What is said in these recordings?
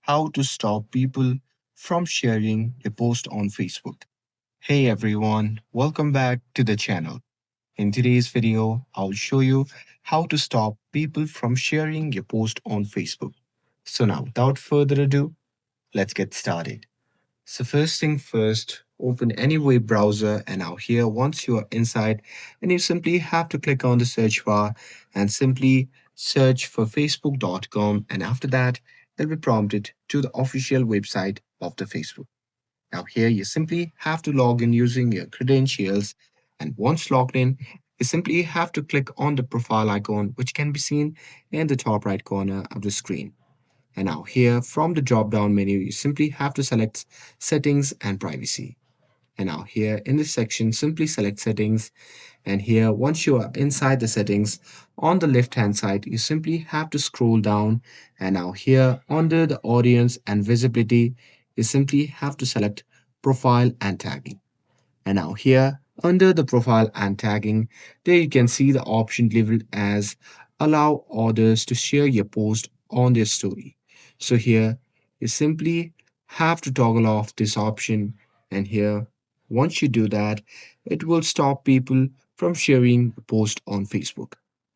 how to stop people from sharing a post on Facebook. Hey everyone, welcome back to the channel. In today's video, I'll show you how to stop people from sharing your post on Facebook. So now, without further ado, let's get started. So first thing first, open any web browser and now here once you are inside and you simply have to click on the search bar and simply search for facebook.com and after that you'll be prompted to the official website of the Facebook. Now here you simply have to log in using your credentials and once logged in you simply have to click on the profile icon which can be seen in the top right corner of the screen. And now here from the drop down menu, you simply have to select settings and privacy. And now here in this section, simply select settings. And here, once you are inside the settings, on the left hand side, you simply have to scroll down. And now here under the audience and visibility, you simply have to select profile and tagging. And now here under the profile and tagging, there you can see the option labeled as allow others to share your post on their story. So here you simply have to toggle off this option and here once you do that, it will stop people from sharing the post on Facebook.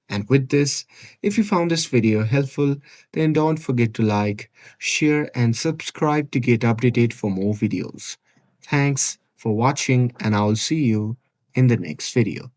And with this, if you found this video helpful, then don't forget to like, share, and subscribe to get updated for more videos. Thanks for watching, and I'll see you in the next video.